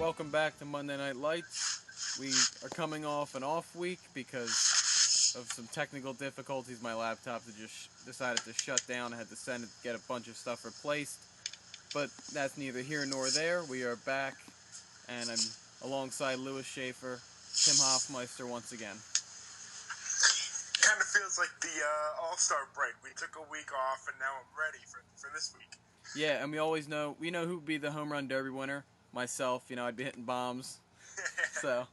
welcome back to Monday Night Lights. We are coming off an off week because of some technical difficulties. My laptop just decided to shut down. I had to send it to get a bunch of stuff replaced. But that's neither here nor there. We are back, and I'm alongside Lewis Schaefer, Tim Hoffmeister once again. Kind of feels like the All-Star break. We took a week off, and now I'm ready for this week. Yeah, and we know who would be the home run derby winner. Myself, I'd be hitting bombs. So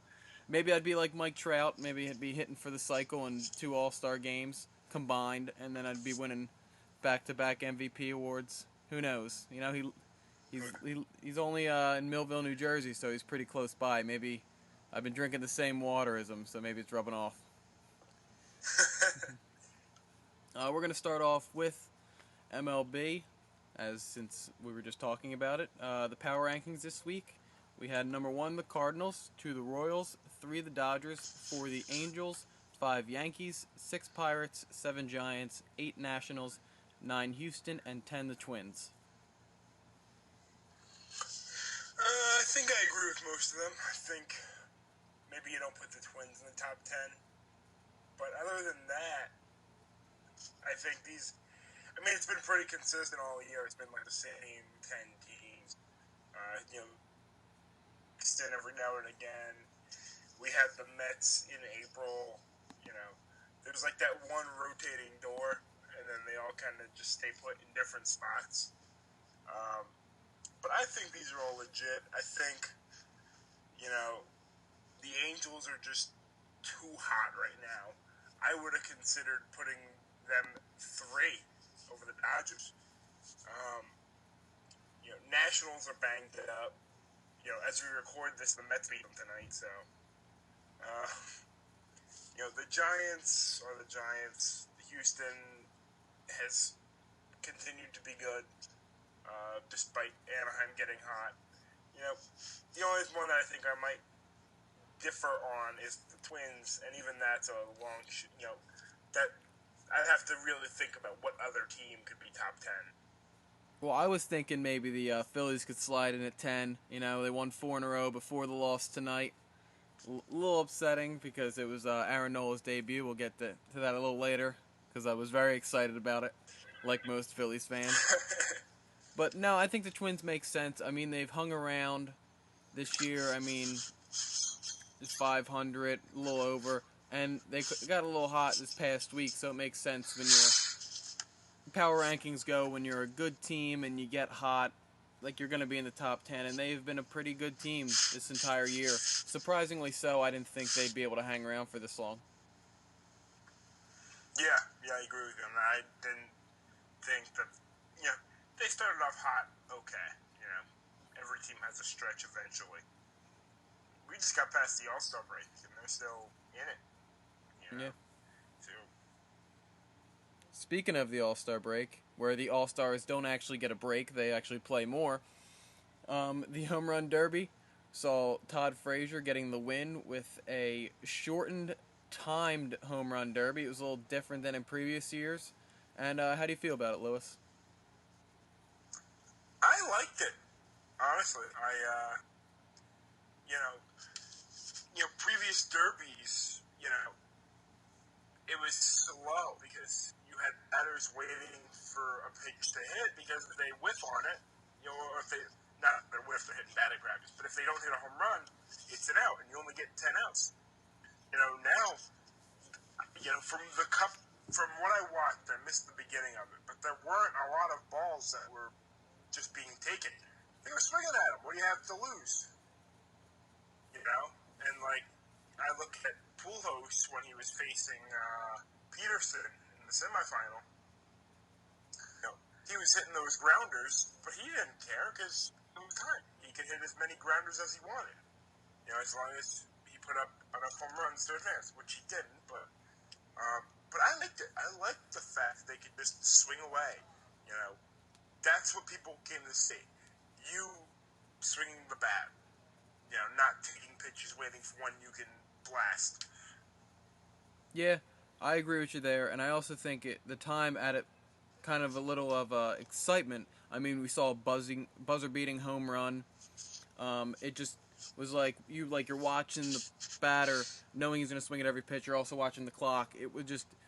maybe I'd be like Mike Trout. Maybe I'd be hitting for the cycle in 2 All-Star games combined, and then I'd be winning back-to-back MVP awards. Who knows? He's only in Millville, New Jersey, so he's pretty close by. Maybe I've been drinking the same water as him, so maybe it's rubbing off. We're going to start off with MLB, since we were just talking about it. The power rankings this week, we had number 1 the Cardinals, 2 the Royals, 3 the Dodgers, 4 the Angels, 5 Yankees, 6 Pirates, 7 Giants, 8 Nationals, 9 Houston, and 10 the Twins. I think I agree with most of them. I think maybe you don't put the Twins in the top 10. But other than that, I think it's been pretty consistent all year. It's been like the same 10 teams. Extend every now and again. We had the Mets in April. There's like that one rotating door, and then they all kind of just stay put in different spots. But I think these are all legit. I think, the Angels are just too hot right now. I would have considered putting them 3 over the Dodgers. Nationals are banged up. As we record this, the Mets beat them tonight, so. The Giants are the Giants. Houston has continued to be good, despite Anaheim getting hot. The only one that I think I might differ on is the Twins, and even that's a long, that I'd have to really think about what other team could be top 10. Well, I was thinking maybe the Phillies could slide in at 10. They won 4 in a row before the loss tonight. A little upsetting because it was Aaron Nola's debut. We'll get to that a little later because I was very excited about it, like most Phillies fans. But no, I think the Twins make sense. They've hung around this year. It's 500, a little over, and they got a little hot this past week, so it makes sense when your power rankings go, when you're a good team and you get hot, like you're going to be in the top 10, and they've been a pretty good team this entire year. Surprisingly so, I didn't think they'd be able to hang around for this long. Yeah, I agree with you. And I didn't think that, they started off hot, okay. Every team has a stretch eventually. We just got past the All-Star break, and they're still in it. Yeah. So. Speaking of the All-Star break, where the All-Stars don't actually get a break, they actually play more, the Home Run Derby saw Todd Frazier getting the win with a shortened, timed Home Run Derby. It was a little different than in previous years. And how do you feel about it, Lewis? I liked it, honestly. Previous derbies, it was slow because you had batters waiting for a pitch to hit because if they whiff on it, or if they, not their whiff, they're hitting batting practice, but if they don't hit a home run, it's an out, and you only get 10 outs. Now, from what I watched, I missed the beginning of it, but there weren't a lot of balls that were just being taken. They were swinging at him. What do you have to lose? And I look at Pujols when he was facing Peterson in the semifinal. He was hitting those grounders, but he didn't care because it was time. He could hit as many grounders as he wanted. As long as he put up enough home runs to advance, which he didn't. But I liked it. I liked the fact that they could just swing away. That's what people came to see. You swinging the bat. Not taking pitches, waiting for one you can blast. Yeah, I agree with you there, and I also think the time added kind of a little of excitement. We saw a buzzer-beating home run. It just was like you're watching the batter, knowing he's gonna swing at every pitch. You're also watching the clock. It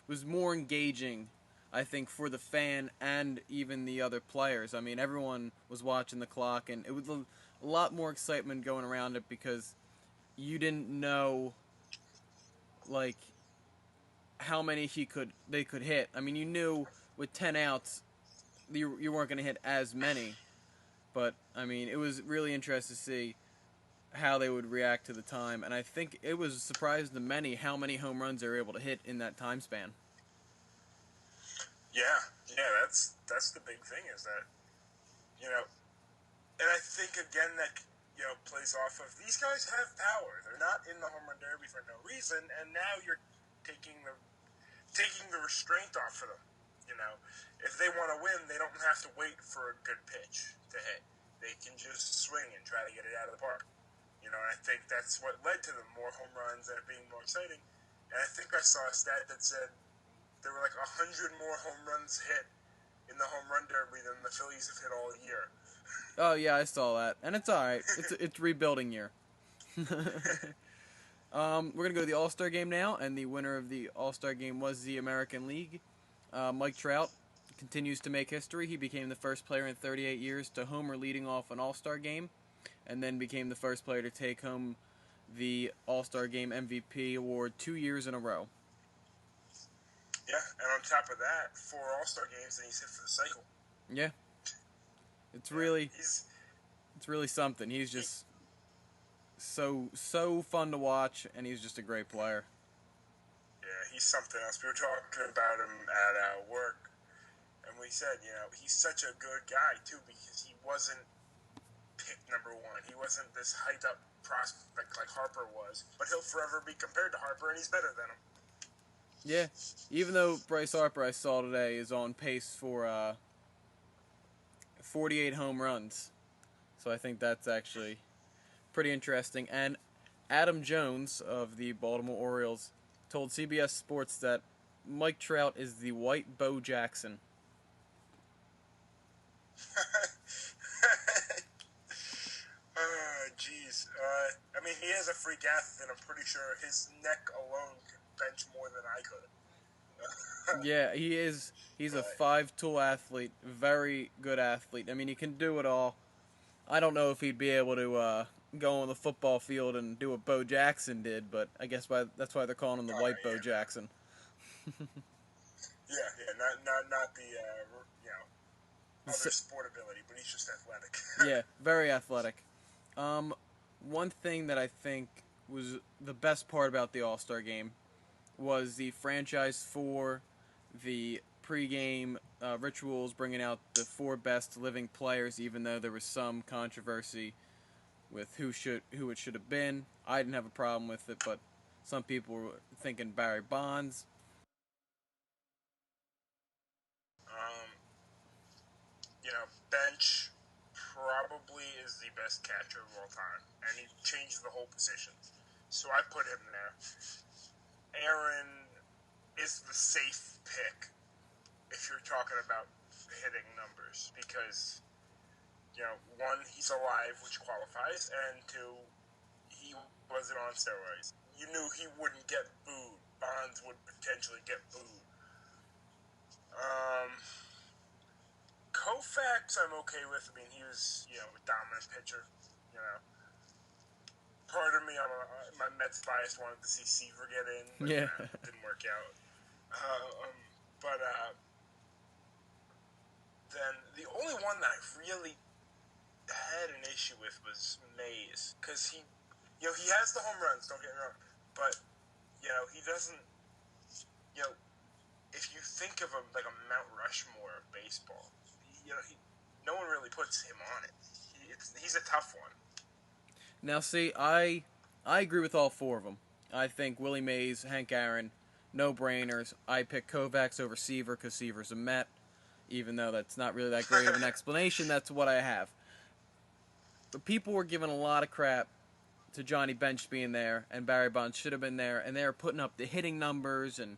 was more engaging, I think, for the fan and even the other players. I mean, everyone was watching the clock, and it was a lot more excitement going around it because you didn't know like how many they could hit. I mean, you knew with 10 outs you weren't going to hit as many, but I mean, it was really interesting to see how they would react to the time, and I think it was a surprise to many how many home runs they were able to hit in that time span. Yeah, that's the big thing is that you know, and I think again that plays off of these guys have power. They're not in the home run derby for no reason, and now you're taking the restraint off of them. You know, if they want to win, they don't have to wait for a good pitch to hit. They can just swing and try to get it out of the park. You know, and I think that's what led to them more home runs and it being more exciting. And I think I saw a stat that said there were like 100 more home runs hit in the home run derby than the Phillies have hit all year. Oh yeah, I saw that, and it's all right. It's rebuilding year. We're gonna go to the All-Star game now, and the winner of the All-Star game was the American League. Mike Trout continues to make history. He became the first player in 38 years to homer leading off an All-Star game, and then became the first player to take home the All-Star game MVP award 2 years in a row. Yeah, and on top of that, 4 All-Star games, and he's hit for the cycle. Yeah, it's really something. He's just so fun to watch, and he's just a great player. Yeah, he's something else. We were talking about him at work, and we said, he's such a good guy too because he wasn't picked number 1. He wasn't this hyped up prospect like Harper was, but he'll forever be compared to Harper, and he's better than him. Yeah, even though Bryce Harper I saw today is on pace for 48 home runs, so I think that's actually pretty interesting. And Adam Jones of the Baltimore Orioles told CBS Sports that Mike Trout is the white Bo Jackson. Jeez. I mean, he is a freak athlete, and I'm pretty sure his neck alone could bench more than I could. Yeah, he is. He's a 5-tool athlete, very good athlete. I mean, he can do it all. I don't know if he'd be able to go on the football field and do what Bo Jackson did, but I guess that's why they're calling him the white Bo Jackson. Not the other sport ability, but he's just athletic. Yeah, very athletic. One thing that I think was the best part about the All-Star game was the franchise for the pregame rituals, bringing out the 4 best living players, even though there was some controversy with who it should have been. I didn't have a problem with it, but some people were thinking Barry Bonds. Bench probably is the best catcher of all time, and he changed the whole position. So I put him there. Aaron is the safe pick if you're talking about hitting numbers because, 1, he's alive, which qualifies, and 2, he wasn't on steroids. You knew he wouldn't get booed. Bonds would potentially get booed. Koufax, I'm okay with. I mean, he was, a dominant pitcher. Part of me, my Mets bias wanted to see Seaver get in, but it didn't work out. Then the only one that I really had an issue with was Mays, because he has the home runs. Don't get me wrong, but he doesn't. If you think of him like a Mount Rushmore of baseball, no one really puts him on it. He's a tough one. Now, see, I agree with all 4 of them. I think Willie Mays, Hank Aaron, no-brainers. I pick Koufax over Seaver because Seaver's a Met. Even though that's not really that great of an explanation, that's what I have. But people were giving a lot of crap to Johnny Bench being there, and Barry Bonds should have been there, and they were putting up the hitting numbers, and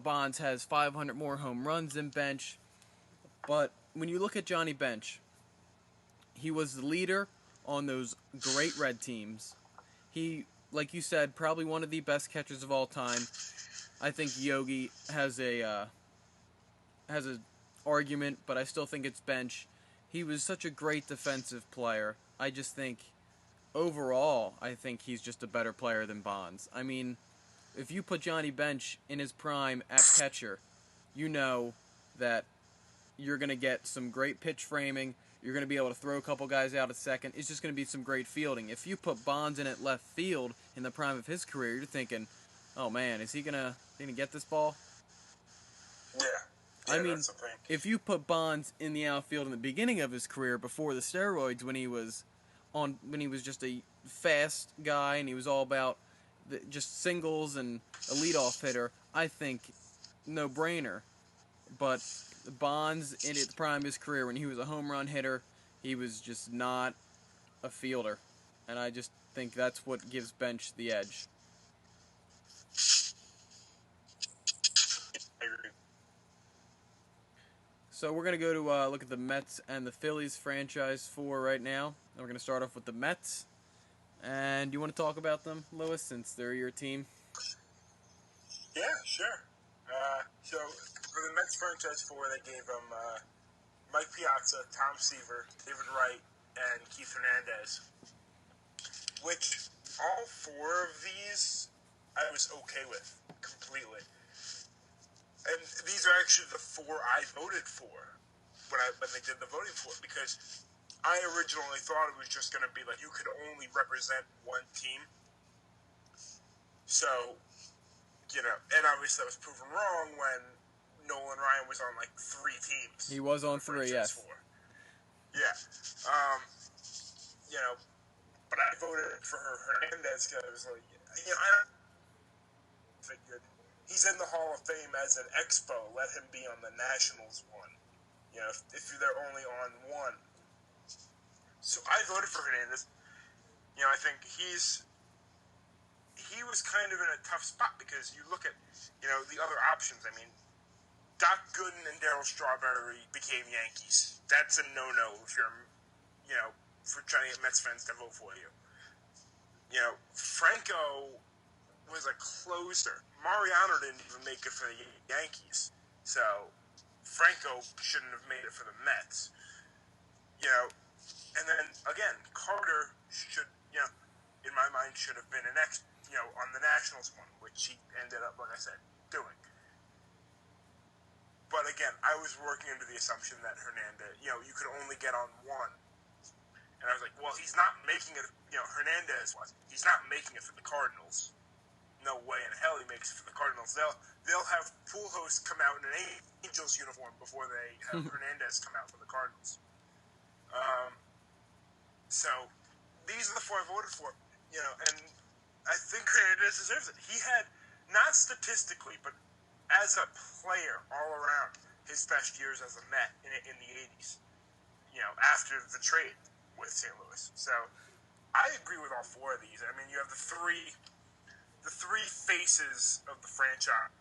Bonds has 500 more home runs than Bench. But when you look at Johnny Bench, he was the leader on those great Red teams. He, like you said, probably one of the best catchers of all time. I think Yogi has a argument, but I still think it's Bench. He was such a great defensive player. I just think overall, I think he's just a better player than Bonds. I mean, if you put Johnny Bench in his prime at catcher, you know that you're going to get some great pitch framing. You're going to be able to throw a couple guys out at second. It's just going to be some great fielding. If you put Bonds in at left field in the prime of his career, you're thinking, oh man, is he going to get this ball? Yeah. I mean, that's the thing. if you put Bonds in the outfield in the beginning of his career before the steroids, when he was just a fast guy and he was all about just singles and a leadoff hitter, I think no brainer. But Bonds in the prime of his career, when he was a home run hitter, he was just not a fielder, and I just think that's what gives Bench the edge. I agree. So we're going to go to look at the Mets and the Phillies franchise for right now. And we're going to start off with the Mets. And do you want to talk about them, Lewis, since they're your team? Yeah, sure. So for the Mets franchise four, they gave them Mike Piazza, Tom Seaver, David Wright, and Keith Hernandez. Which all four of these I was okay with completely. And these are actually the four I voted for when they did the voting for it, because I originally thought it was just going to be like you could only represent one team. So, and obviously that was proven wrong when Nolan Ryan was on like 3 teams. He was on 3, yes. Yeah. But I voted for Hernandez because I was like, I don't figured he's in the Hall of Fame as an Expo. Let him be on the Nationals one. If they're only on one. So I voted for Hernandez. I think he was kind of in a tough spot because you look at, the other options. I mean, Doc Gooden and Darryl Strawberry became Yankees. That's a no-no if you're, for trying to get Mets fans to vote for you. Franco was a closer. Mariano didn't even make it for the Yankees. So, Franco shouldn't have made it for the Mets. And then, again, Carter should, in my mind, should have been on the Nationals one, which he ended up, like I said, doing. But again, I was working under the assumption that Hernandez, you could only get on one. And I was like, well, he's not making it, Hernandez was. He's not making it for the Cardinals. No way in hell he makes it for the Cardinals. They'll have Pujols come out in an Angels uniform before they have Hernandez come out for the Cardinals. So these are the four I voted for, and I think Hernandez deserves it. He had, not statistically, but as a player all around, his best years as a Met in the 80s, after the trade with St. Louis. So I agree with all four of these. I mean, you have the three faces of the franchise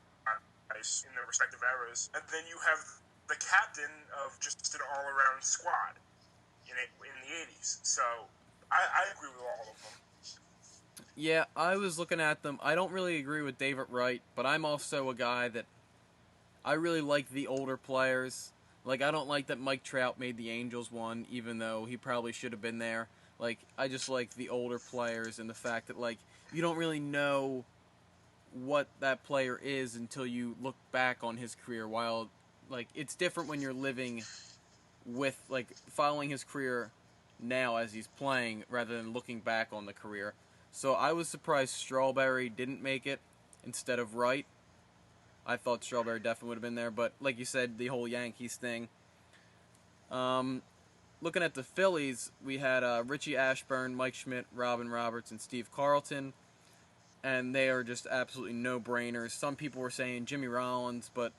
in their respective eras, and then you have the captain of just an all-around squad in the 80s. So I agree with all of them. Yeah, I was looking at them. I don't really agree with David Wright, but I'm also a guy that I really like the older players. Like, I don't like that Mike Trout made the Angels one, even though he probably should have been there. Like, I just like the older players and the fact that, like, you don't really know what that player is until you look back on his career. While, like, it's different when you're living with, like, following his career now as he's playing rather than looking back on the career. So I was surprised Strawberry didn't make it instead of Wright. I thought Strawberry definitely would have been there, but like you said, the whole Yankees thing. Looking at the Phillies, we had Richie Ashburn, Mike Schmidt, Robin Roberts, and Steve Carlton, and they are just absolutely no-brainers. Some people were saying Jimmy Rollins, but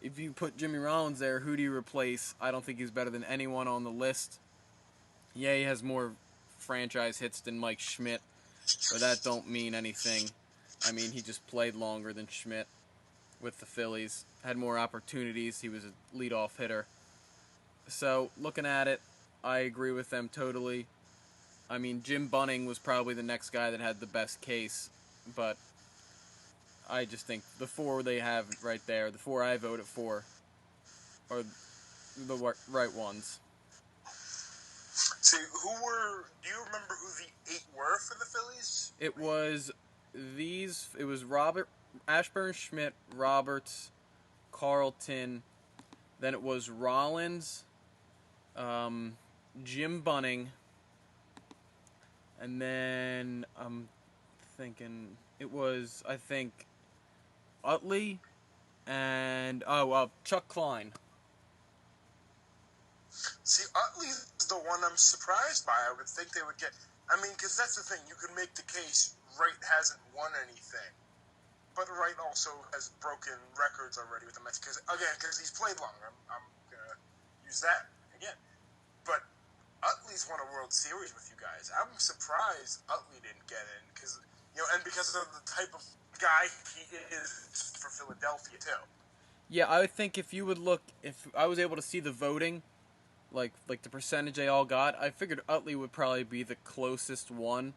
if you put Jimmy Rollins there, who do you replace? I don't think he's better than anyone on the list. Yeah, he has more franchise hits than Mike Schmidt, but that don't mean anything. I mean, he just played longer than Schmidt with the Phillies, had more opportunities. He was a leadoff hitter. So, looking at it, I agree with them totally. I mean, Jim Bunning was probably the next guy that had the best case, but I just think the four they have right there, the four I voted for, are the right ones. See, do you remember who the 8 were for the Phillies? It was Robert, Ashburn, Schmidt, Roberts, Carlton, then it was Rollins, Jim Bunning, and then I'm thinking it was, I think, Utley, and Chuck Klein. See, Utley's the one I'm surprised by. I would think they would get. I mean, because that's the thing. You can make the case Wright hasn't won anything, but Wright also has broken records already with the Mets. Because he's played long. I'm gonna use that again. But Utley's won a World Series with you guys. I'm surprised Utley didn't get in and because of the type of guy he is for Philadelphia too. Yeah, I would think if I was able to see the voting, like the percentage they all got, I figured Utley would probably be the closest one.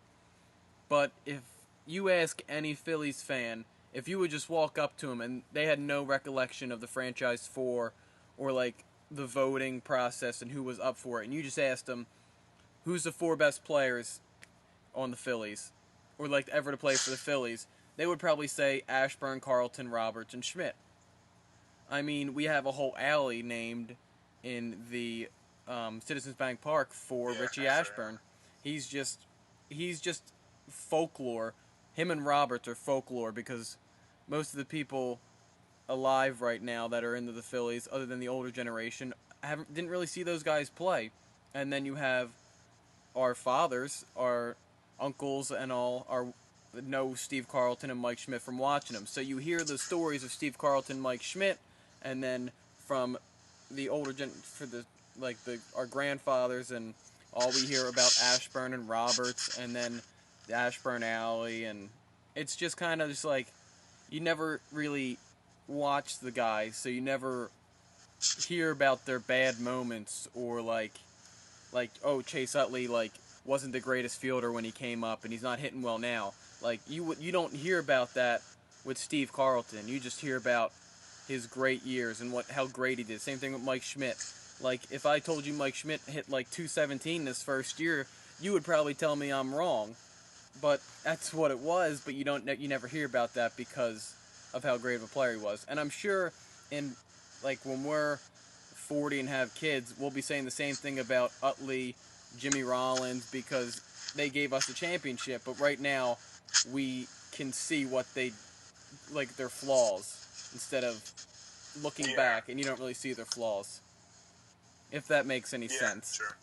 But if you ask any Phillies fan, if you would just walk up to them and they had no recollection of the franchise four or like the voting process and who was up for it, and you just asked them who's the 4 best players on the Phillies or like ever to play for the Phillies, they would probably say Ashburn, Carlton, Roberts, and Schmidt. I mean, we have a whole alley named in the Citizens Bank Park for Richie Ashburn. He's just folklore. Him and Roberts are folklore because most of the people alive right now that are into the Phillies, other than the older generation, didn't really see those guys play. And then you have our fathers, our uncles, and all know Steve Carlton and Mike Schmidt from watching them. So you hear the stories of Steve Carlton, Mike Schmidt, and then from the older our grandfathers, and all we hear about Ashburn and Roberts, and then the Ashburn Alley, and it's just kind of just like you never really watch the guys, so you never hear about their bad moments or like Chase Utley wasn't the greatest fielder when he came up and he's not hitting well now. Like you don't hear about that with Steve Carlton. You just hear about his great years and how great he did. Same thing with Mike Schmidt. Like if I told you Mike Schmidt hit like 217 this first year, you would probably tell me I'm wrong. But that's what it was, but you never hear about that because of how great of a player he was. And I'm sure when we're 40 and have kids, we'll be saying the same thing about Utley, Jimmy Rollins, because they gave us a championship. But right now, we can see what their flaws instead of looking back, and you don't really see their flaws. If that makes any sense. Sure.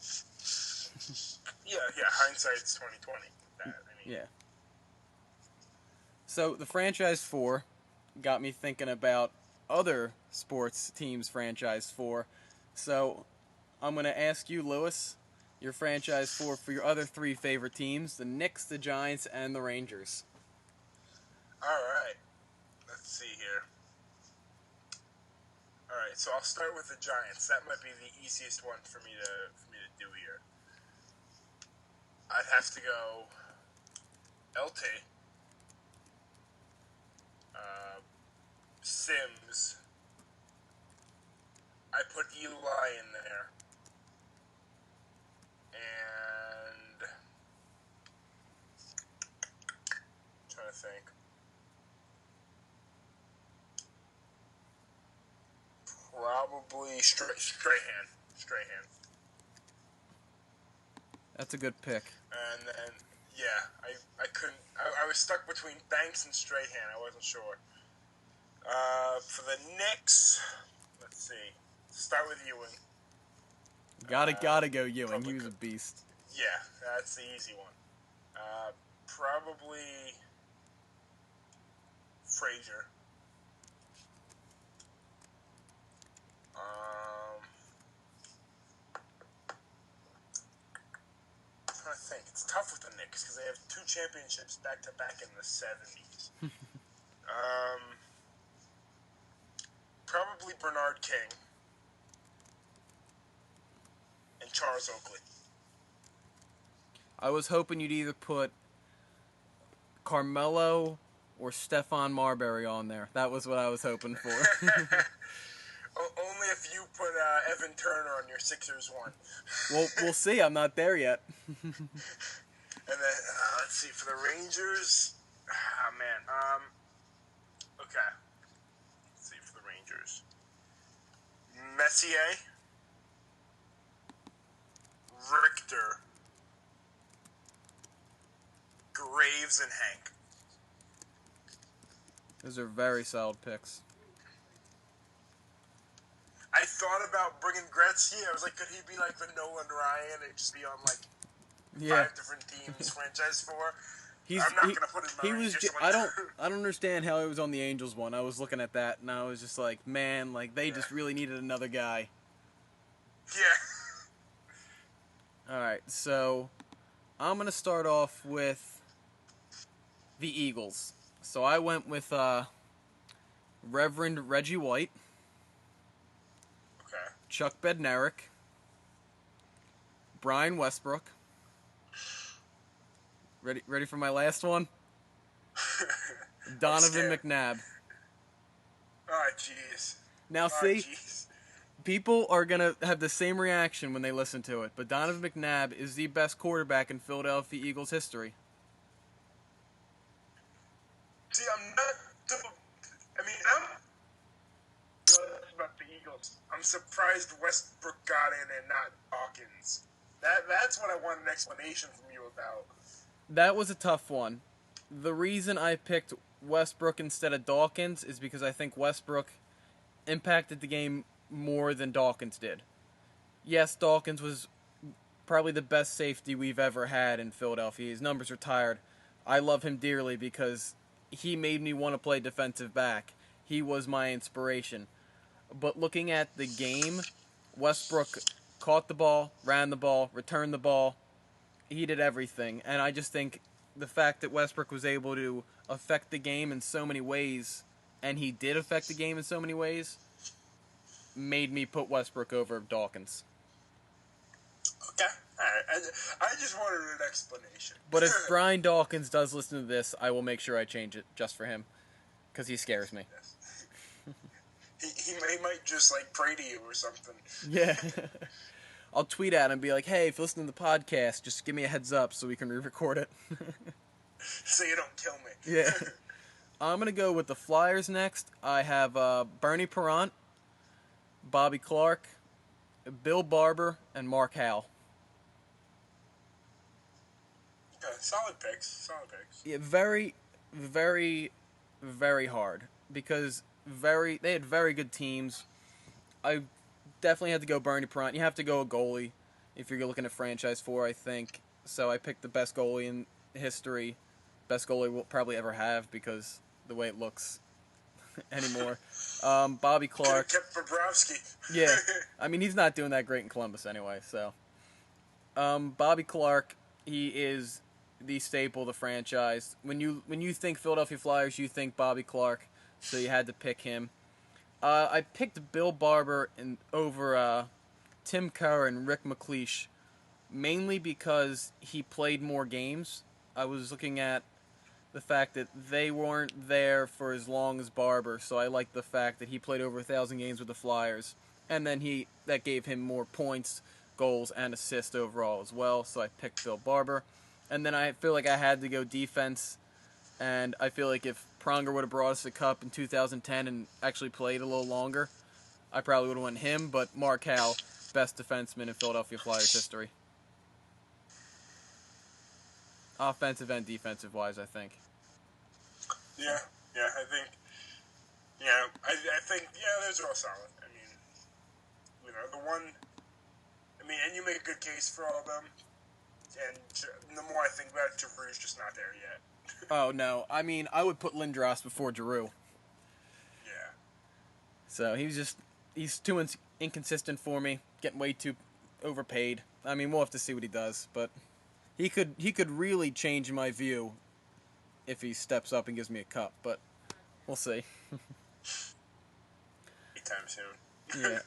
yeah. Hindsight's 20/20. Yeah. So the franchise 4 got me thinking about other sports teams' franchise 4. So I'm going to ask you, Lewis, your franchise 4 for your other 3 favorite teams, the Knicks, the Giants, and the Rangers. All right. Let's see here. All right, so I'll start with the Giants. That might be the easiest one for me to do here. I'd have to go LT, Sims. I put Eli in there, and I'm trying to think. Probably Strahan. That's a good pick. And then, I couldn't. I was stuck between Banks and Strahan. I wasn't sure. For the Knicks, let's see. Start with Ewing. Gotta go Ewing. He was a beast. Yeah, that's the easy one. Probably Frazier. I think it's tough with the Knicks because they have 2 championships back to back in the 70s. Probably Bernard King and Charles Oakley. I was hoping you'd either put Carmelo or Stephon Marbury on there. That was what I was hoping for. Only if you put Evan Turner on your Sixers one. Well, we'll see. I'm not there yet. And then, let's see, for the Rangers, okay. Let's see, for the Rangers. Messier, Richter, Graves, and Hank. Those are very solid picks. I thought about bringing Gretzky. I was like, could he be like the Nolan Ryan and just be on like 5 different teams, franchise 4? I'm not gonna put him. He was. I don't understand how he was on the Angels one. I was looking at that and I was just like, man, like they just really needed another guy. Yeah. All right, so I'm gonna start off with the Eagles. So I went with Reverend Reggie White, Okay. Chuck Bednarik, Brian Westbrook. Ready for my last one? Donovan McNabb. Oh, jeez. Now see, people are going to have the same reaction when they listen to it, but Donovan McNabb is the best quarterback in Philadelphia Eagles history. See, I'm not... I'm about the Eagles. I'm surprised Westbrook got in and not Dawkins. That's what I want an explanation from you about. That was a tough one. The reason I picked Westbrook instead of Dawkins is because I think Westbrook impacted the game more than Dawkins did. Yes, Dawkins was probably the best safety we've ever had in Philadelphia. His numbers are tired. I love him dearly because he made me want to play defensive back. He was my inspiration. But looking at the game, Westbrook caught the ball, ran the ball, returned the ball. He did everything. And I just think the fact that Westbrook was able to affect the game in so many ways, and he did affect the game in so many ways, made me put Westbrook over Dawkins. Okay. Alright. I just wanted an explanation. But if Brian Dawkins does listen to this, I will make sure I change it just for him. Because he scares me. Yes. He might just, like, pray to you or something. Yeah. I'll tweet at him and be like, hey, if you listen to the podcast, just give me a heads up so we can re-record it. So you don't kill me. Yeah. I'm going to go with the Flyers next. I have Bernie Parent, Bobby Clark, Bill Barber, and Mark Howell. Okay, solid picks. Yeah, very, very, very hard. Because they had very good teams. I definitely had to go Bernie Parent. You have to go a goalie if you're looking at franchise 4, I think. So I picked the best goalie in history. Best goalie we'll probably ever have because the way it looks anymore. Bobby Clark. Kept Bobrovsky. Yeah. I mean, he's not doing that great in Columbus anyway, so. Bobby Clark, he is the staple of the franchise. When you think Philadelphia Flyers, you think Bobby Clark, so you had to pick him. I picked Bill Barber over Tim Kerr and Rick McLeish, mainly because he played more games. I was looking at the fact that they weren't there for as long as Barber, so I like the fact that he played over 1,000 games with the Flyers, and then that gave him more points, goals, and assists overall as well, so I picked Bill Barber. And then I feel like I had to go defense, and I feel like if Pronger would have brought us the cup in 2010 and actually played a little longer, I probably would have won him, but Mark Howell, best defenseman in Philadelphia Flyers history. Offensive and defensive wise, I think. Yeah, I think, those are all solid. I mean, and you make a good case for all of them, and the more I think about it, Giroux's just not there yet. Oh, no. I mean, I would put Lindros before Giroux. Yeah. So he's too inconsistent for me, getting way too overpaid. I mean, we'll have to see what he does, but he could really change my view if he steps up and gives me a cup, but we'll see. Anytime soon. Yeah.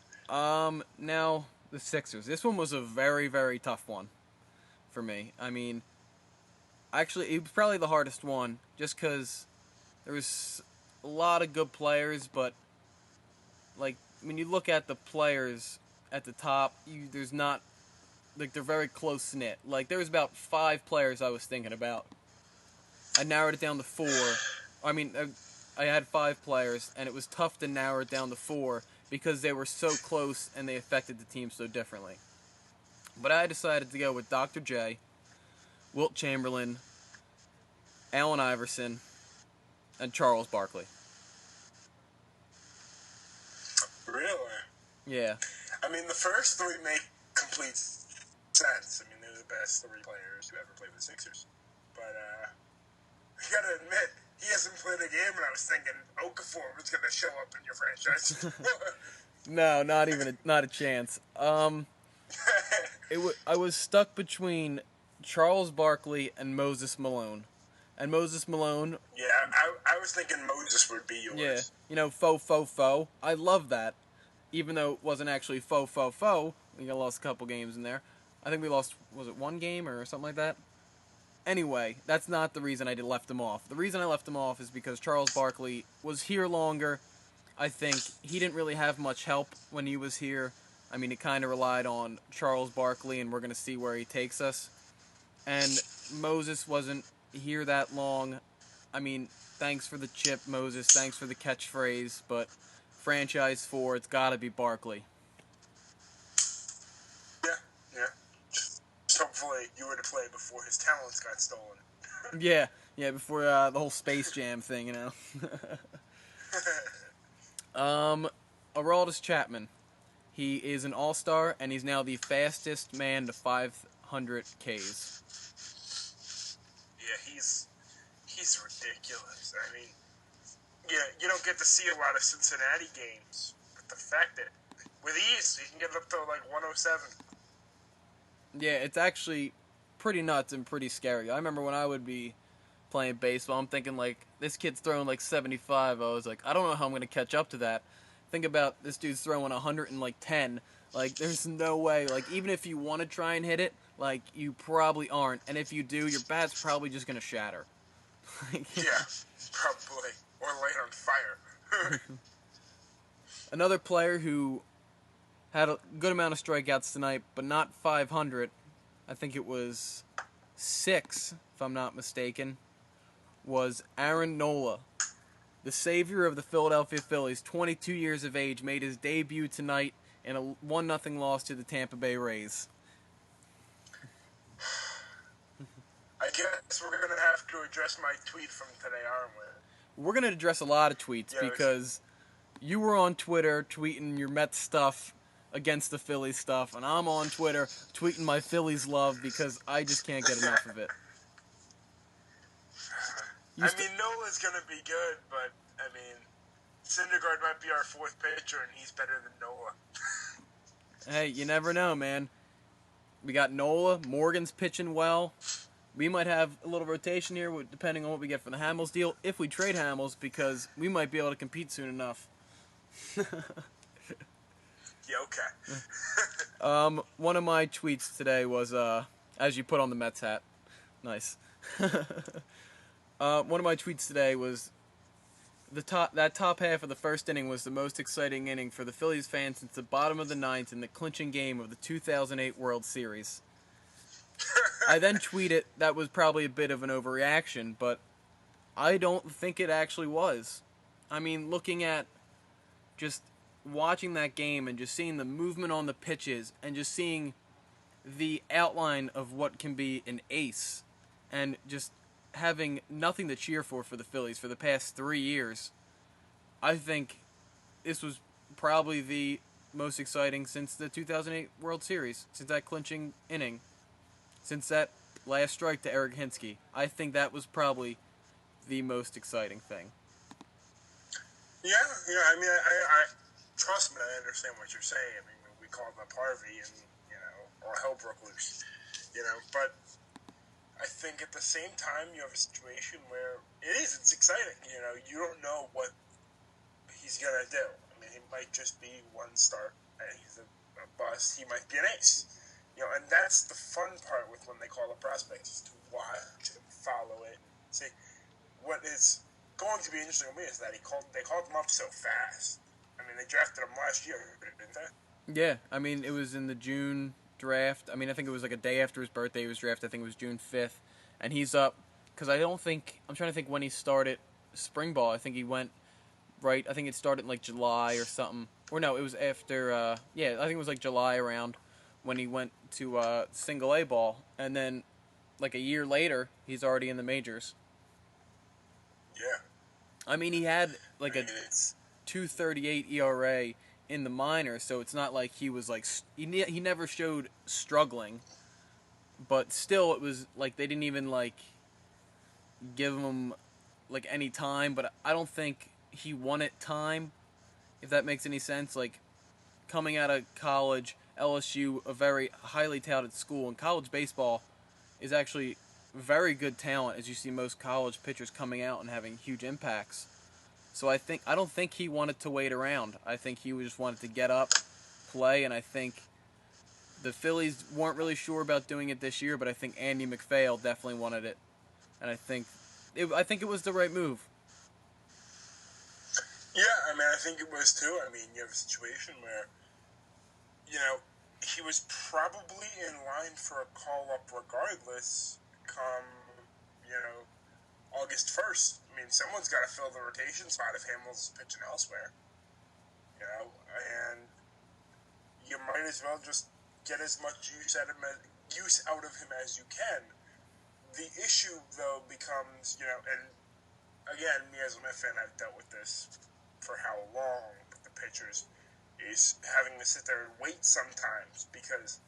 Now the Sixers. This one was a very, very tough one for me. I mean, actually, it was probably the hardest one, just because there was a lot of good players, but like when you look at the players at the top, there's not like they're very close knit. Like there was about 5 players I was thinking about. I narrowed it down to 4. I mean, I had 5 players, and it was tough to narrow it down to 4 because they were so close and they affected the team so differently. But I decided to go with Dr. J, Wilt Chamberlain, Allen Iverson, and Charles Barkley. Really? Yeah. I mean, the first 3 make complete sense. I mean, they're the best 3 players who ever played with the Sixers. But, I gotta admit, he hasn't played a game, and I was thinking Okafor was gonna show up in your franchise. No, not a chance. I was stuck between Charles Barkley and Moses Malone. And Moses Malone... Yeah, I was thinking Moses would be yours. Yeah, you know, faux. I love that. Even though it wasn't actually faux. We lost a couple games in there. I think we lost, was it 1 game or something like that? Anyway, that's not the reason I left him off. The reason I left him off is because Charles Barkley was here longer. I think he didn't really have much help when he was here. I mean, it kind of relied on Charles Barkley, and we're going to see where he takes us. And Moses wasn't here that long. I mean, thanks for the chip, Moses. Thanks for the catchphrase. But franchise 4, it's got to be Barkley. Yeah. Just hopefully you were to play before his talents got stolen. Yeah, before the whole Space Jam thing, you know. Aroldis Chapman. He is an all-star, and he's now the fastest man to 500 Ks. Yeah, he's ridiculous. I mean, yeah, you don't get to see a lot of Cincinnati games, but the fact that with ease he can get up to like 107. Yeah, it's actually pretty nuts and pretty scary. I remember when I would be playing baseball, I'm thinking like, this kid's throwing like 75. I was like, I don't know how I'm going to catch up to that. Think about this dude's throwing 110. Like, there's no way. Like, even if you want to try and hit it, like, you probably aren't. And if you do, your bat's probably just going to shatter. Yeah, probably. Or light on fire. Another player who had a good amount of strikeouts tonight, but not 500. I think it was 6, if I'm not mistaken, was Aaron Nola. The savior of the Philadelphia Phillies, 22 years of age, made his debut tonight in a 1-0 loss to the Tampa Bay Rays. I guess we're going to have to address my tweet from today, aren't we? We're going to address a lot of tweets because you were on Twitter tweeting your Mets stuff against the Phillies stuff, and I'm on Twitter tweeting my Phillies love because I just can't get enough of it. I mean, Nola's going to be good, but, I mean, Syndergaard might be our 4th pitcher, and he's better than Nola. Hey, you never know, man. We got Nola. Morgan's pitching well. We might have a little rotation here, depending on what we get for the Hamels deal, if we trade Hamels, because we might be able to compete soon enough. Yeah, okay. One of my tweets today was, as you put on the Mets hat. Nice. One of my tweets today was that top half of the first inning was the most exciting inning for the Phillies fans since the bottom of the 9th in the clinching game of the 2008 World Series. I then tweeted that was probably a bit of an overreaction, but I don't think it actually was. I mean, looking at just watching that game and just seeing the movement on the pitches and just seeing the outline of what can be an ace and just having nothing to cheer for the Phillies for the past 3 years, I think this was probably the most exciting since the 2008 World Series, since that clinching inning, since that last strike to Eric Hinsky. I think that was probably the most exciting thing. Yeah, I mean, I trust me, I understand what you're saying. I mean, we called up Harvey and, or hell broke loose, but I think at the same time you have a situation where it's exciting. You don't know what he's going to do. I mean, he might just be one start and he's a bust. He might be an ace. And that's the fun part with when they call a prospect is to watch and follow it and see what is going to be interesting to me is that they called him up so fast. I mean, they drafted him last year, didn't they? Yeah, I mean, it was in the June draft. I mean, I think it was like a day after his birthday he was drafted. I think it was June 5th. And he's up, because I'm trying to think when he started spring ball. I think he went right, I think it started in like July or something. Or no, it was after, I think it was like July around when he went to single A ball. And then like a year later, he's already in the majors. Yeah. I mean, he had like I mean, a it's 2.38 ERA in the minors, so it's not like he was like he never showed struggling, but still it was like they didn't even like give him like any time. But I don't think he wanted time, if that makes any sense. Like coming out of college, LSU, a very highly touted school, and college baseball is actually very good talent, as you see most college pitchers coming out and having huge impacts. So I don't think he wanted to wait around. I think he just wanted to get up, play, and I think the Phillies weren't really sure about doing it this year, but I think Andy McPhail definitely wanted it, and I think it was the right move. yeah. I mean, I think it was too. I mean, you have a situation where you know he was probably in line for a call up regardless. Come August 1st. I mean, someone's got to fill the rotation spot if Hamels is pitching elsewhere. And you might as well just get as much use out of him as you can. The issue, though, becomes, and again, me as a Met fan, I've dealt with this for how long with the pitchers, is having to sit there and wait sometimes because,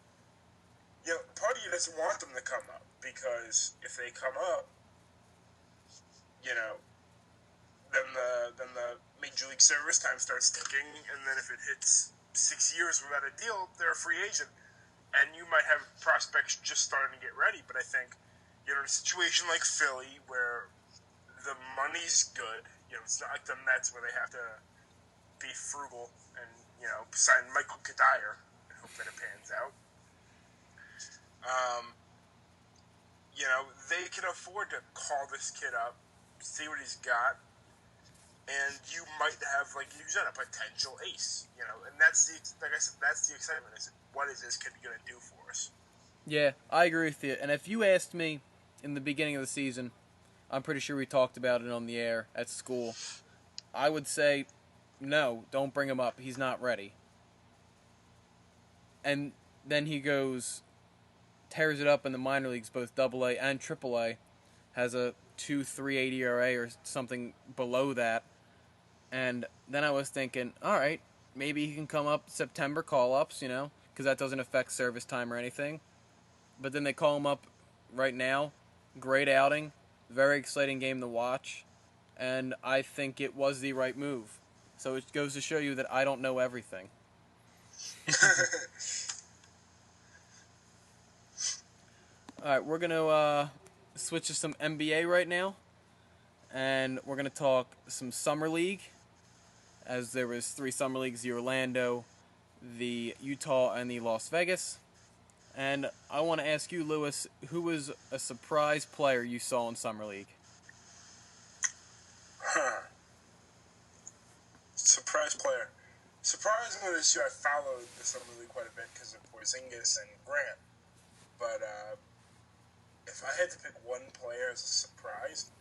part of you doesn't want them to come up because if they come up, then the Major League service time starts ticking, and then if it hits 6 years without a deal, they're a free agent. And you might have prospects just starting to get ready, but I think, in a situation like Philly where the money's good, it's not like the Mets where they have to be frugal and, sign Michael Kadire and hope that it pans out. They can afford to call this kid up, see what he's got, and you might have, like you said, a potential ace. And that's like I said, that's the excitement. Is what is this kid going to do for us? Yeah, I agree with you. And if you asked me in the beginning of the season, I'm pretty sure we talked about it on the air at school. I would say, no, don't bring him up. He's not ready. And then he tears it up in the minor leagues, both AA and AAA, has a 2.38 ERA or something below that. And then I was thinking, all right, maybe he can come up September call-ups, because that doesn't affect service time or anything. But then they call him up right now. Great outing. Very exciting game to watch. And I think it was the right move. So it goes to show you that I don't know everything. All right, we're going to switch to some NBA right now. And we're going to talk some Summer League. As there was 3 Summer Leagues, the Orlando, the Utah, and the Las Vegas. And I want to ask you, Lewis, who was a surprise player you saw in Summer League? Surprise player. Surprisingly this year I followed the Summer League quite a bit because of Porzingis and Grant. But if I had to pick one player as a surprise,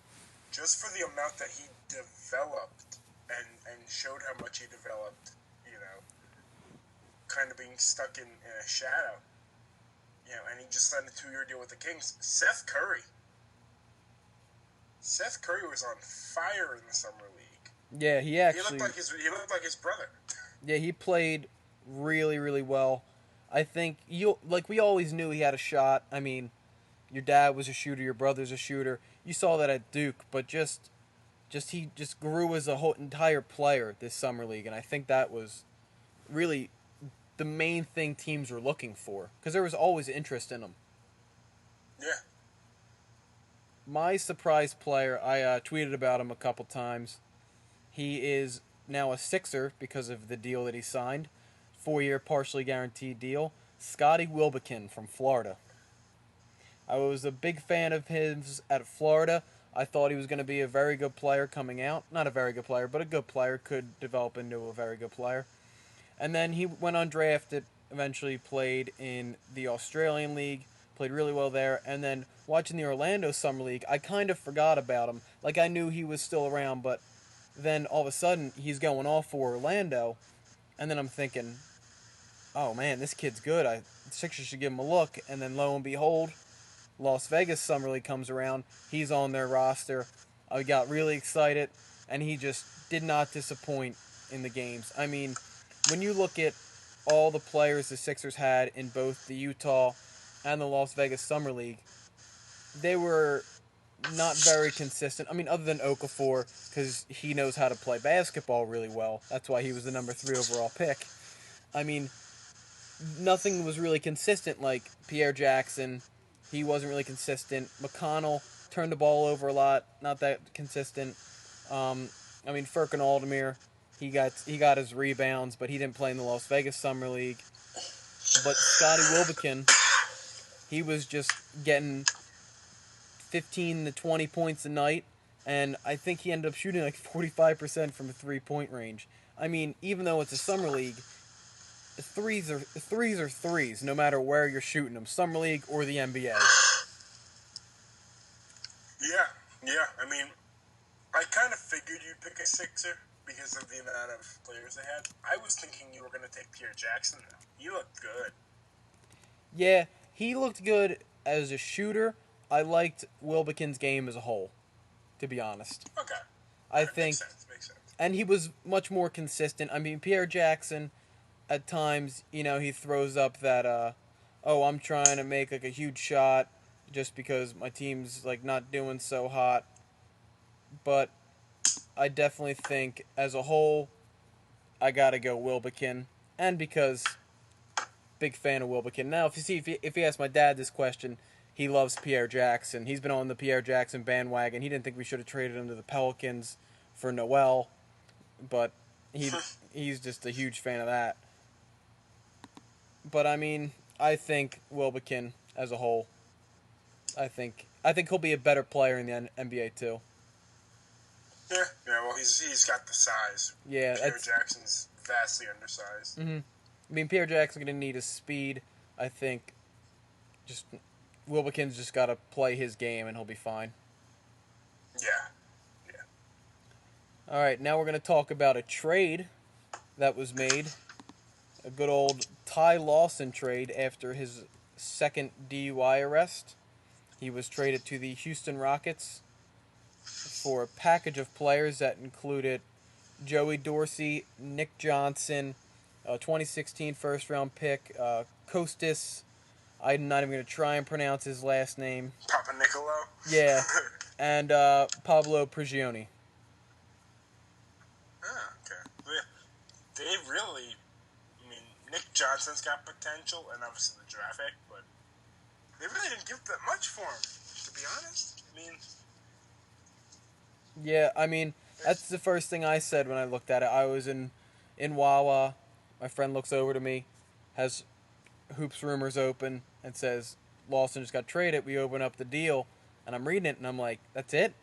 just for the amount that he developed and showed how much he developed, kind of being stuck in a shadow, and he just signed a 2-year deal with the Kings. Seth Curry. Seth Curry was on fire in the Summer League. Yeah, he looked like his brother. Yeah, he played really, really well. I think we always knew he had a shot. I mean, your dad was a shooter, your brother's a shooter. You saw that at Duke, but he just grew as a whole entire player this Summer League, and I think that was really the main thing teams were looking for, because there was always interest in him. Yeah. My surprise player, I tweeted about him a couple times. He is now a Sixer because of the deal that he signed. 4-year partially guaranteed deal. Scotty Wilbekin from Florida. I was a big fan of his at Florida. I thought he was going to be a very good player coming out. Not a very good player, but a good player. Could develop into a very good player. And then he went undrafted, eventually played in the Australian League, played really well there. And then watching the Orlando Summer League, I kind of forgot about him. Like, I knew he was still around, but then all of a sudden he's going off for Orlando. And then I'm thinking, oh man, this kid's good. The Sixers should give him a look. And then lo and behold, Las Vegas Summer League comes around. He's on their roster. I got really excited, and he just did not disappoint in the games. I mean, when you look at all the players the Sixers had in both the Utah and the Las Vegas Summer League, they were not very consistent. I mean, other than Okafor, because he knows how to play basketball really well. That's why he was the number 3 overall pick. I mean, nothing was really consistent like Pierre Jackson. He wasn't really consistent. McConnell turned the ball over a lot, not that consistent. I mean, Furkan Aldemir, he got his rebounds, but he didn't play in the Las Vegas Summer League. But Scotty Wilbekin, he was just getting 15 to 20 points a night, and I think he ended up shooting like 45% from a three-point range. I mean, even though it's a summer league, threes are threes, no matter where you're shooting them, summer league or the NBA. Yeah. I mean, I kind of figured you'd pick a Sixer because of the amount of players they had. I was thinking you were going to take Pierre Jackson, though. He looked good. Yeah, he looked good as a shooter. I liked Wilbekin's game as a whole, to be honest. Okay. I think, makes sense. And he was much more consistent. I mean, Pierre Jackson, at times, he throws up that, I'm trying to make like a huge shot just because my team's like not doing so hot. But I definitely think, as a whole, I gotta go Wilbekin, and because big fan of Wilbekin. Now, if you ask my dad this question, he loves Pierre Jackson. He's been on the Pierre Jackson bandwagon. He didn't think we should have traded him to the Pelicans for Noel, but he's just a huge fan of that. But I mean, I think Wilbekin as a whole, I think he'll be a better player in the NBA too. Yeah. Well, he's got the size. Yeah, Pierre Jackson's vastly undersized. Mm-hmm. I mean, Pierre Jackson's gonna need his speed. I think just Wilbekin's just got to play his game and he'll be fine. Yeah. All right, now we're going to talk about a trade that was made. A good old Ty Lawson trade after his second DUI arrest. He was traded to the Houston Rockets for a package of players that included Joey Dorsey, Nick Johnson, a 2016 first-round pick, Kostas. I'm not even going to try and pronounce his last name. Papa Niccolo? Yeah. And Pablo Prigioni. Okay. They really, Nick Johnson's got potential, and obviously the draft pick, but they really didn't give that much for him, to be honest. Yeah, that's the first thing I said when I looked at it. I was in Wawa. My friend looks over to me, has Hoops Rumors open, and says, Lawson just got traded. We open up the deal, and I'm reading it, and I'm like, that's it?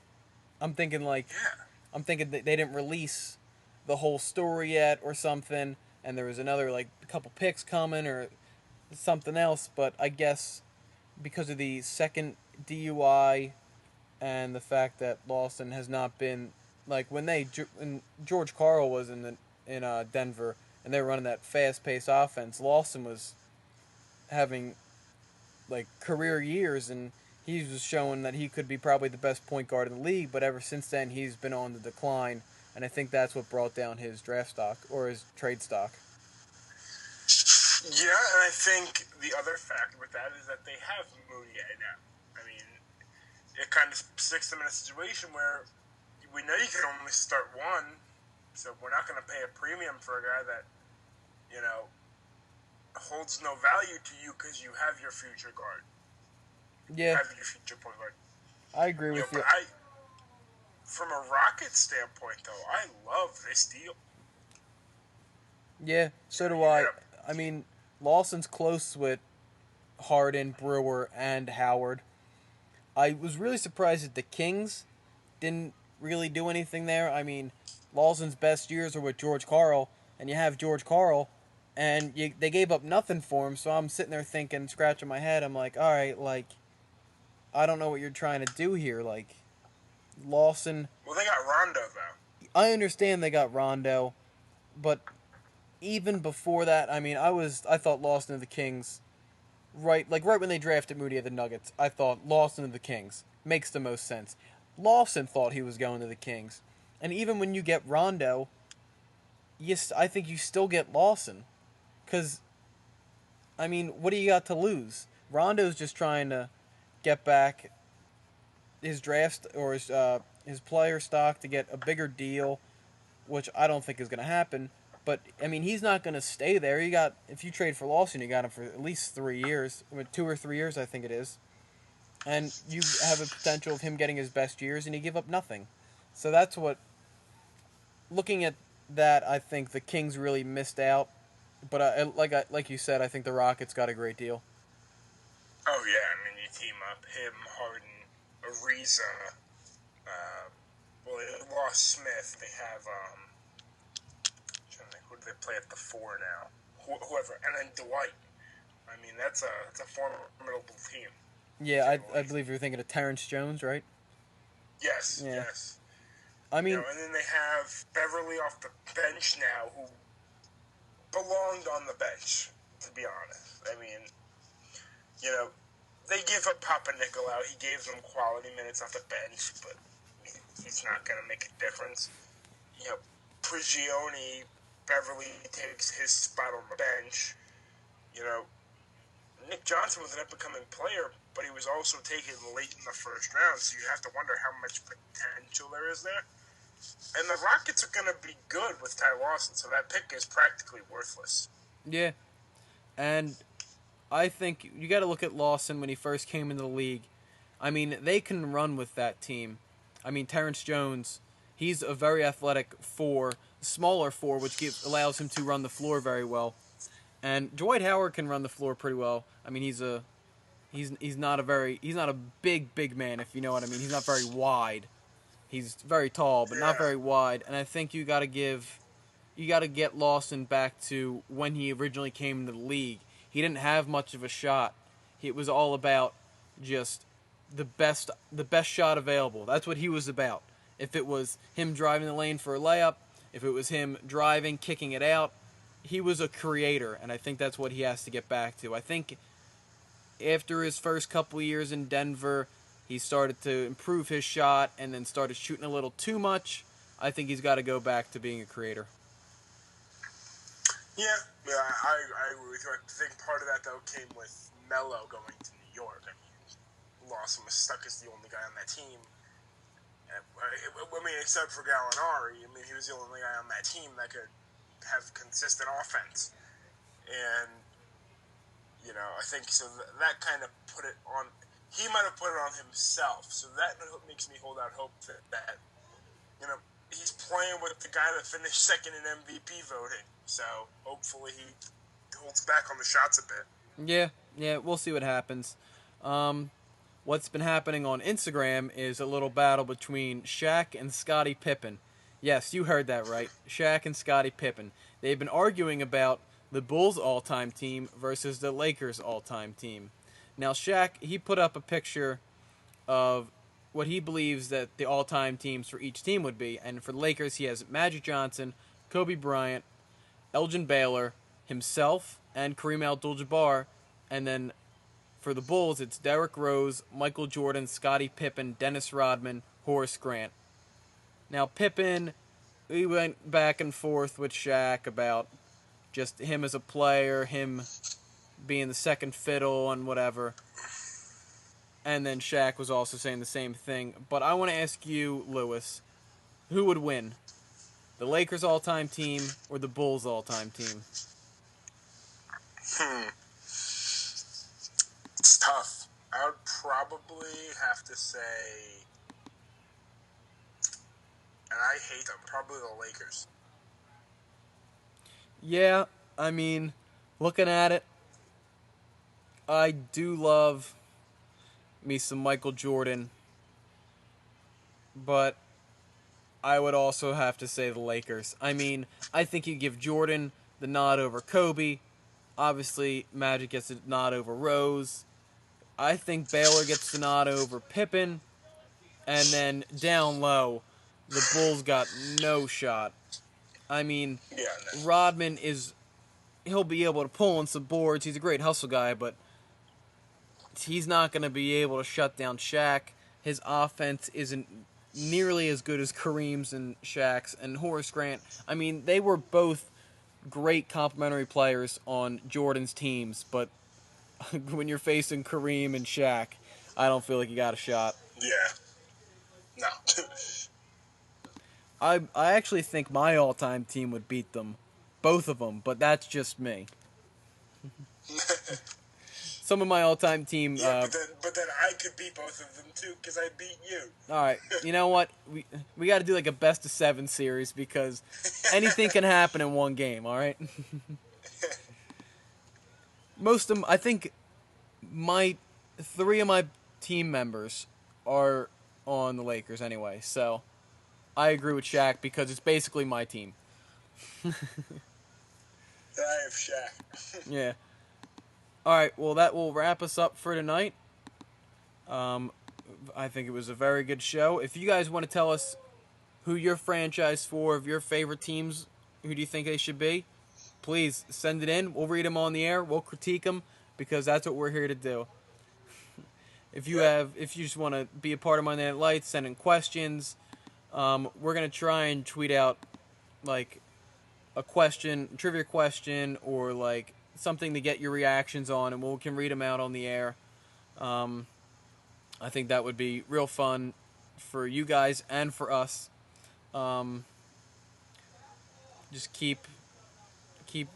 I'm thinking that they didn't release the whole story yet or something, and there was another, a couple picks coming or something else, but I guess because of the second DUI and the fact that Lawson has not been, when George Karl was in Denver, and they were running that fast-paced offense, Lawson was having career years, and he was showing that he could be probably the best point guard in the league, but ever since then he's been on the decline, and I think that's what brought down his draft stock or his trade stock. Yeah, and I think the other factor with that is that they have Moutier now. It kind of sticks them in a situation where we know you can only start one, so we're not going to pay a premium for a guy that, holds no value to you because you have your future guard. Yeah. Have your future point guard. I agree with you. From a Rocket standpoint, though, I love this deal. Yeah, so do I. Lawson's close with Harden, Brewer, and Howard. I was really surprised that the Kings didn't really do anything there. I mean, Lawson's best years are with George Karl, and you have George Karl, and they gave up nothing for him. So I'm sitting there thinking, scratching my head. I'm like, all right, like, I don't know what you're trying to do here. Like, Lawson. Well, they got Rondo though. I understand they got Rondo, but even before that, I mean, I thought Lawson of the Kings, right when they drafted Moody of the Nuggets, I thought Lawson of the Kings makes the most sense. Lawson thought he was going to the Kings, and even when you get Rondo, yes, I think you still get Lawson, because I mean, what do you got to lose? Rondo's just trying to get back his draft or his player stock to get a bigger deal, which I don't think is going to happen. But I mean, he's not going to stay there. If you trade for Lawson, you got him for at least 3 years, 2 or 3 years, I think it is, and you have a potential of him getting his best years, and you give up nothing. So that's what. Looking at that, I think the Kings really missed out. But like you said, I think the Rockets got a great deal. Oh yeah, I mean you team up him, Harden, Ariza. Well, they lost Smith. They have who do they play at the 4 now? Whoever, and then Dwight. I mean that's a formidable team. Yeah, I believe you're thinking of Terrence Jones, right? Yes, yeah. yes. I mean, and then they have Beverly off the bench now, who belonged on the bench. To be honest, I mean, they give up Papa Nicolau. He gave them quality minutes off the bench, but he's not going to make a difference. Prigioni, Beverly takes his spot on the bench. Nick Johnson was an up-and-coming player, but he was also taken late in the first round, so you have to wonder how much potential there is there. And the Rockets are going to be good with Ty Lawson, so that pick is practically worthless. Yeah, and I think you got to look at Lawson when he first came into the league. I mean, they can run with that team. I mean, Terrence Jones, he's a very athletic smaller 4, which allows him to run the floor very well. And Dwight Howard can run the floor pretty well. I mean, he's not a big man, if you know what I mean. He's not very wide. He's very tall, but not very wide. And I think you got to get Lawson back to when he originally came into the league. He didn't have much of a shot. It was all about just the best shot available. That's what he was about. If it was him driving the lane for a layup, if it was him driving, kicking it out, he was a creator, and I think that's what he has to get back to. I think after his first couple of years in Denver, he started to improve his shot and then started shooting a little too much. I think he's got to go back to being a creator. Yeah, I agree with you. I think part of that, though, came with Melo going to New York. I mean, Lawson was stuck as the only guy on that team. I mean, except for Gallinari, I mean, he was the only guy on that team that could have consistent offense. And, I think so that kind of put it on. He might have put it on himself. So that makes me hold out hope that he's playing with the guy that finished second in MVP voting. So hopefully he holds back on the shots a bit. Yeah, we'll see what happens. What's been happening on Instagram is a little battle between Shaq and Scottie Pippen. Yes, you heard that right. Shaq and Scottie Pippen. They've been arguing about the Bulls' all-time team versus the Lakers' all-time team. Now, Shaq, he put up a picture of what he believes that the all-time teams for each team would be. And for the Lakers, he has Magic Johnson, Kobe Bryant, Elgin Baylor, himself, and Kareem Abdul-Jabbar. And then for the Bulls, it's Derrick Rose, Michael Jordan, Scottie Pippen, Dennis Rodman, Horace Grant. Now, Pippen, we went back and forth with Shaq about just him as a player, him being the second fiddle and whatever. And then Shaq was also saying the same thing. But I want to ask you, Lewis, who would win? The Lakers all-time team or the Bulls all-time team? It's tough. I would probably have to say, and I hate them, probably the Lakers. Yeah, I mean, looking at it, I do love me some Michael Jordan, but I would also have to say the Lakers. I mean, I think you give Jordan the nod over Kobe. Obviously, Magic gets the nod over Rose. I think Baylor gets the nod over Pippen. And then down low, the Bulls got no shot. I mean, Yeah, no. Rodman he'll be able to pull on some boards. He's a great hustle guy, but he's not going to be able to shut down Shaq. His offense isn't nearly as good as Kareem's and Shaq's and Horace Grant. I mean, they were both great complementary players on Jordan's teams, but when you're facing Kareem and Shaq, I don't feel like you got a shot. Yeah. No. I actually think my all-time team would beat them, both of them, but that's just me. Some of my all-time team. Yeah, but then I could beat both of them too because I beat you. All right, you know what? We got to do like a best of 7 series because anything can happen in one game. All right. Most of them, I think, 3 of my team members are on the Lakers anyway, so I agree with Shaq because it's basically my team. I have Shaq. Yeah. All right, well, that will wrap us up for tonight. I think it was a very good show. If you guys want to tell us who your franchise for, of your favorite teams, who do you think they should be, please send it in. We'll read them on the air. We'll critique them because that's what we're here to do. If you just want to be a part of Monday Night Lights, send in questions. We're gonna try and tweet out like a trivia question, or like something to get your reactions on, and we can read them out on the air. I think that would be real fun for you guys and for us. Just keep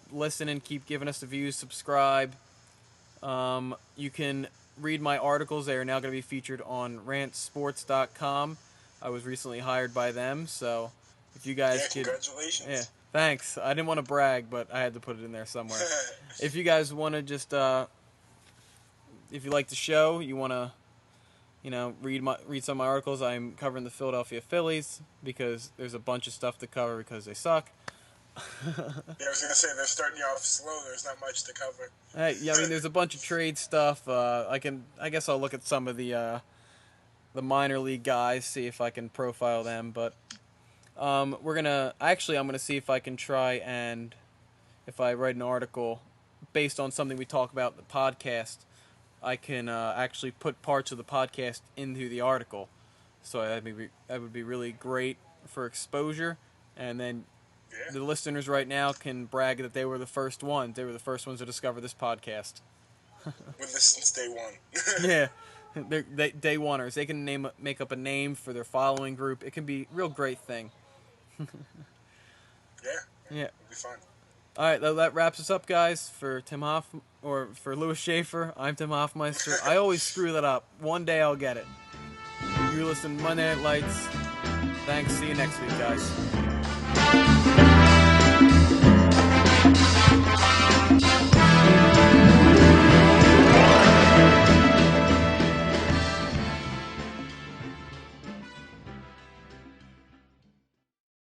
listening, keep giving us the views, subscribe. You can read my articles. They are now going to be featured on rantsports.com. I was recently hired by them, so if you guys could... Congratulations. Yeah, thanks. I didn't want to brag, but I had to put it in there somewhere. If you guys want to just... if you like the show, you want to, read some of my articles, I'm covering the Philadelphia Phillies because there's a bunch of stuff to cover because they suck. Yeah, I was gonna say they're starting you off slow. There's not much to cover. Hey, yeah, I mean, there's a bunch of trade stuff. I guess I'll look at some of the minor league guys, see if I can profile them. But I'm gonna see if I can try and if I write an article based on something we talk about in the podcast, I can actually put parts of the podcast into the article. So that would be really great for exposure, and then. Yeah. The listeners right now can brag that they were the first ones. They were the first ones to discover this podcast. With this since day one. Yeah, they day oneers. They can make up a name for their following group. It can be a real great thing. Yeah. It'll be fun. All right, that wraps us up, guys. For for Louis Schaefer, I'm Tim Hoffmeister. I always screw that up. One day I'll get it. You listen to Monday Night Lights. Thanks. See you next week, guys.